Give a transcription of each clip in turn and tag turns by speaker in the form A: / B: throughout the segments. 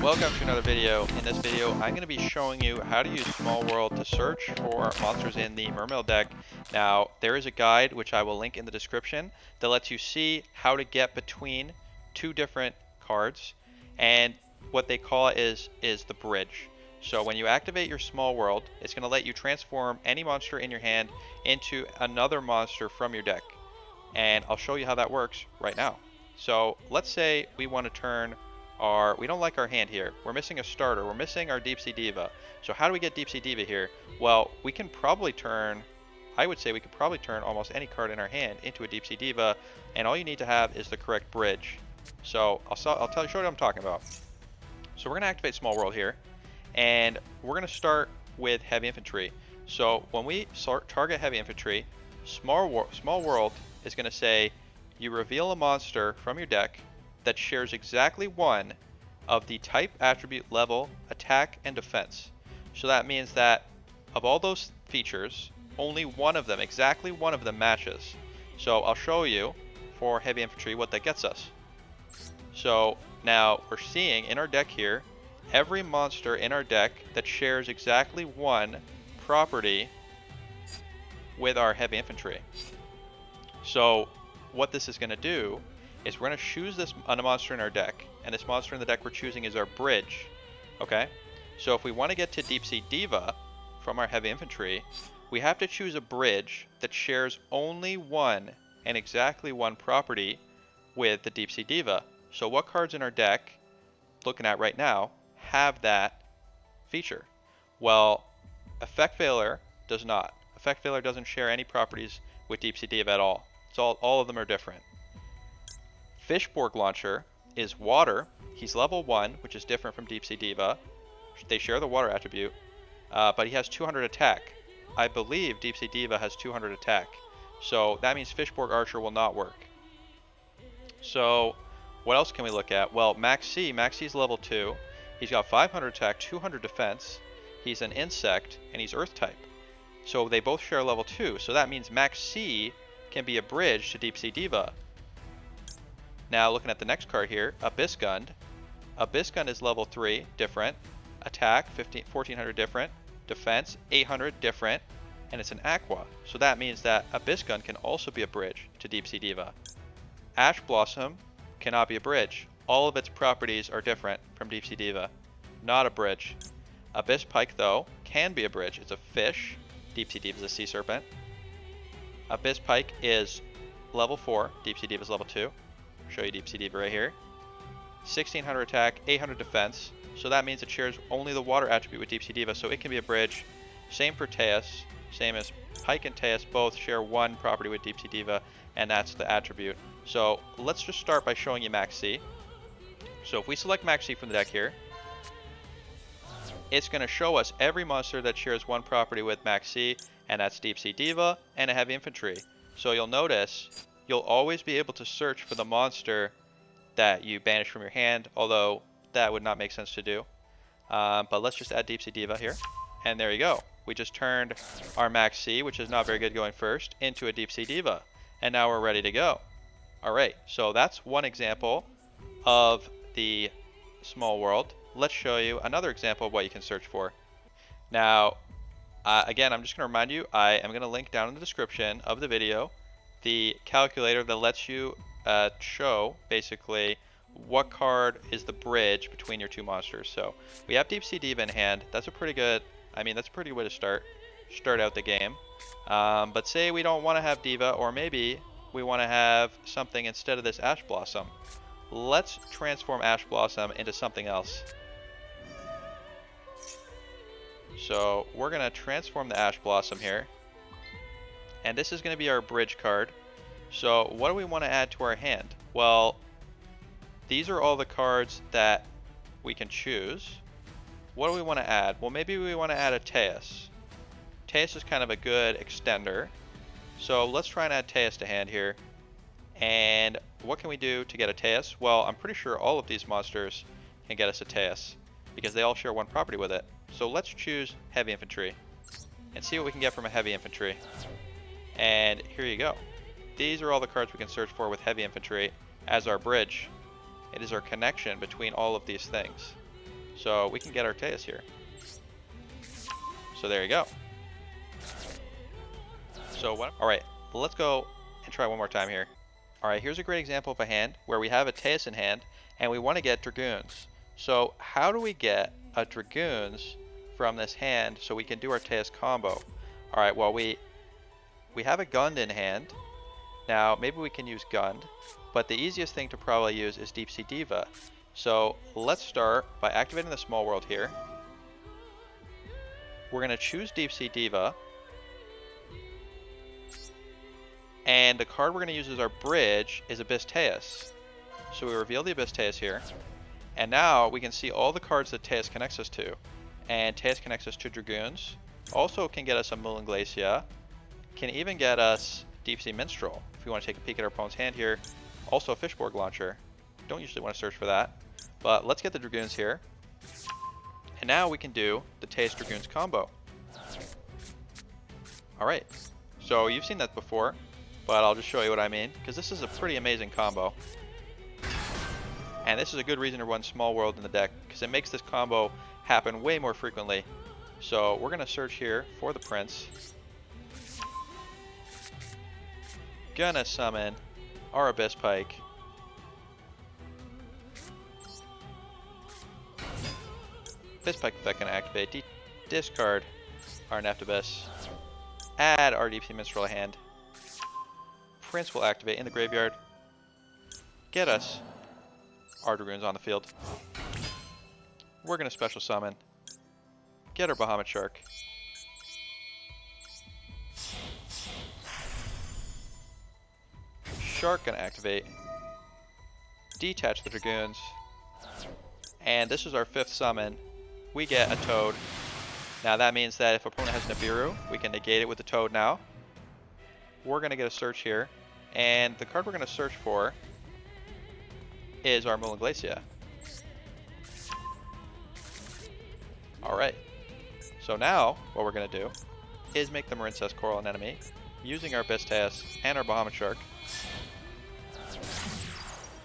A: Welcome to another video. In this video, I'm going to be showing you how to use Small World to search for monsters in the Mermail deck. Now, there is a guide, which I will link in the description, that lets you see how to get between two different cards, and what they call it is the bridge. So when you activate your Small World, it's going to let you transform any monster in your hand into another monster from your deck. And I'll show you how that works right now. So let's say we want to turn we don't like our hand here. We're missing a starter. We're missing our Deep Sea Diva. So how do we get Deep Sea Diva here? Well, we can probably turn, I would say we could probably turn almost any card in our hand into a Deep Sea Diva, and all you need to have is the correct bridge. So I'll show you what I'm talking about. So we're going to activate Small World here, and we're going to start with Heavy Infantry. So when we target Heavy Infantry, Small World is going to say, you reveal a monster from your deck that shares exactly one of the type, attribute, level, attack, and defense. So that means that of all those features, only one of them, exactly one of them matches. So I'll show you for Heavy Infantry what that gets us. So now we're seeing in our deck here, every monster in our deck that shares exactly one property with our Heavy Infantry. So what this is going to do is we're going to choose a monster in our deck, and this monster in the deck we're choosing is our bridge. Okay, so if we want to get to Deep Sea Diva from our Heavy Infantry, we have to choose a bridge that shares only one and exactly one property with the Deep Sea Diva. So what cards in our deck, looking at right now, have that feature? Well, Effect Veiler does not. Effect Veiler doesn't share any properties with Deep Sea Diva at all. It's all of them are different. Fishborg Launcher is water. He's level 1, which is different from Deep Sea Diva. They share the water attribute, but he has 200 attack. I believe Deep Sea Diva has 200 attack. So that means Fishborg Archer will not work. So what else can we look at? Well, Maxi is level 2. He's got 500 attack, 200 defense. He's an insect, and he's Earth type. So they both share level 2. So that means Maxi can be a bridge to Deep Sea Diva. Now looking at the next card here, Abyssgund. Abyssgund is level 3, different. Attack, 1400 different. Defense, 800 different. And it's an Aqua. So that means that Abyssgund can also be a bridge to Deep Sea Diva. Ash Blossom cannot be a bridge. All of its properties are different from Deep Sea Diva. Not a bridge. Abyss Pike, though, can be a bridge. It's a fish. Deep Sea Diva is a sea serpent. Abyss Pike is level 4. Deep Sea Diva is level 2. Show you Deep Sea Diva right here. 1600 attack, 800 defense. So that means it shares only the water attribute with Deep Sea Diva, so it can be a bridge. Same for Teus. Same as Pike and Teus both share one property with Deep Sea Diva, and that's the attribute. So let's just start by showing you Maxi. So if we select Maxi from the deck here, it's going to show us every monster that shares one property with Maxi, and that's Deep Sea Diva and a Heavy Infantry. So you'll notice you'll always be able to search for the monster that you banish from your hand, although that would not make sense to do. But let's just add Deep Sea Diva here, and there you go. We just turned our Maxi, which is not very good going first, into a Deep Sea Diva, and now we're ready to go. Alright, so that's one example of the Small World. Let's show you another example of what you can search for. Now, again, I'm just going to remind you, I am going to link down in the description of the video the calculator that lets you show basically what card is the bridge between your two monsters. So we have Deep Sea Diva in hand. That's a pretty good, that's a pretty good way to start out the game. But say we don't want to have Diva, or maybe we want to have something instead of this Ash Blossom. Let's transform Ash Blossom into something else. So we're going to transform the Ash Blossom here. And this is going to be our bridge card. So what do we want to add to our hand? Well, these are all the cards that we can choose. What do we want to add? Well, maybe we want to add a Teus. Teus is kind of a good extender. So let's try and add Teus to hand here. And what can we do to get a Teus? Well, I'm pretty sure all of these monsters can get us a Teus, because they all share one property with it. So let's choose Heavy Infantry and see what we can get from a Heavy Infantry. And here you go. These are all the cards we can search for with Heavy Infantry as our bridge. It is our connection between all of these things. So we can get Artaeus here. So there you go. So what? All right, let's go and try one more time here. All right, here's a great example of a hand where we have a Artaeus in hand and we want to get Dragoons. So how do we get a Dragoons from this hand so we can do our Artaeus combo? All right, well we have a Gund in hand. Now maybe we can use Gund, but the easiest thing to probably use is Deep Sea Diva. So let's start by activating the small world here. We're going to choose Deep Sea Diva. And the card we're going to use as our bridge is Abyss-Taeus. So we reveal the Abyss-Taeus here. And now we can see all the cards that Taeus connects us to. And Taeus connects us to Dragoons. Also can get us a Moulin Glacia. Can even get us Deep Sea Minstrel if we want to take a peek at our opponent's hand here. Also a Fishborg Launcher. Don't usually want to search for that. But let's get the Dragoons here. And now we can do the Taeus Dragoons combo. Alright, so you've seen that before, but I'll just show you what I mean, because this is a pretty amazing combo. And this is a good reason to run Small World in the deck, because it makes this combo happen way more frequently. So we're going to search here for the Prince. Gonna summon our Abyss Pike. Abyss Pike effect gonna activate. Discard our Neft Abyss. Add our Deep Sea Minstrel to hand. Prince will activate in the graveyard. Get us our Dragoons on the field. We're gonna special summon. Get our Bahamut Shark. Shark gonna activate. Detach the Dragoons. And this is our 5th summon. We get a Toad. Now that means that if opponent has Nibiru, we can negate it with the Toad now. We're going to get a search here. And the card we're going to search for is our Moulin Glacia. Alright. So now, what we're going to do is make the Marincess Coral an enemy, using our Abyss-Taeus and our Bahamut Shark.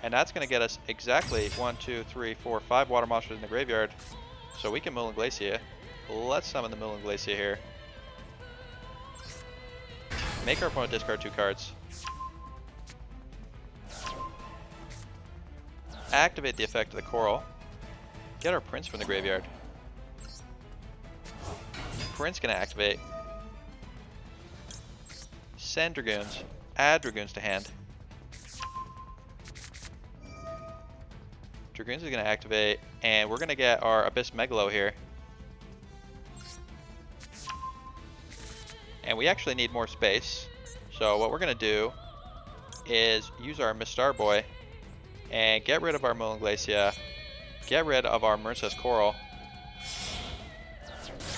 A: And that's going to get us exactly 1, 2, 3, 4, 5 water monsters in the graveyard. So we can Moulin Glacia. Let's summon the Moulin Glacia here. Make our opponent discard 2 cards. Activate the effect of the Coral. Get our Prince from the graveyard. Prince gonna activate. Send Dragoons. Add Dragoons to hand. Dragoons is going to activate, and we're going to get our Abyss Megalo here. And we actually need more space. So what we're going to do is use our Mistar Boy and get rid of our Moulin Glacia, get rid of our Marincess Coral.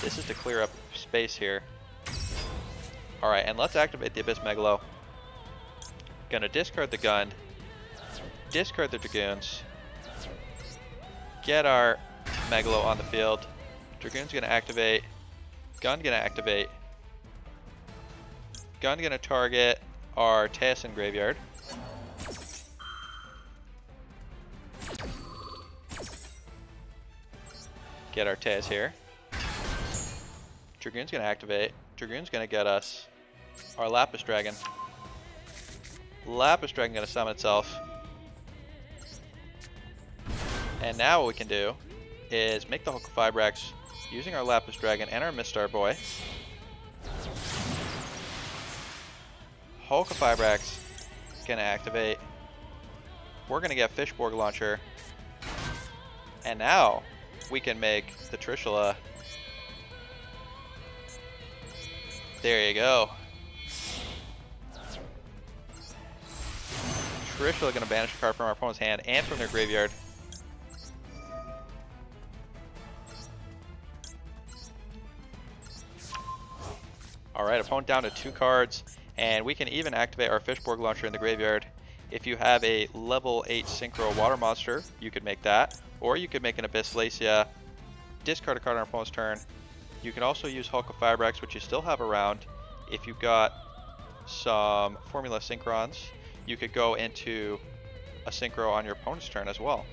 A: This is to clear up space here. Alright, and let's activate the Abyss Megalo. Gonna discard the Gun, discard the Dragoons, get our Megalo on the field. Dragoon's gonna activate. Gun gonna activate. Gun gonna target our Taeus in graveyard. Get our Taeus here. Dragoon's gonna activate. Dragoon's gonna get us our Lapis Dragon. Lapis Dragon gonna summon itself. And now what we can do is make the Hulk of Fibrax using our Lapis Dragon and our Mistar Boy. Hulk of Fibrax gonna activate. We're gonna get Fishborg Launcher. And now we can make the Trishula. There you go. Trishula gonna banish a card from our opponent's hand and from their graveyard. Alright, opponent down to 2 cards, and we can even activate our Fishborg Launcher in the graveyard. If you have a level 8 Synchro Water Monster, you could make that, or you could make an Abyss Glacia, discard a card on our opponent's turn. You can also use Hulk of Fibrax, which you still have around. If you've got some Formula Synchrons, you could go into a synchro on your opponent's turn as well.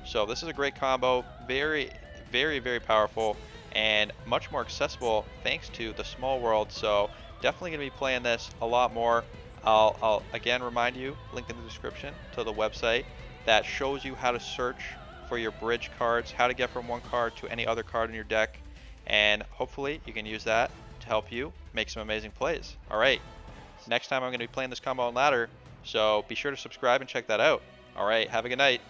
A: So this is a great combo, very, very powerful, and much more accessible thanks to the small world. So definitely going to be playing this a lot more. I'll again remind you, link in the description to the website that shows you how to search for your bridge cards, how to get from one card to any other card in your deck, and hopefully you can use that to help you make some amazing plays. Alright, next time I'm going to be playing this combo on ladder, so be sure to subscribe and check that out. Alright, have a good night.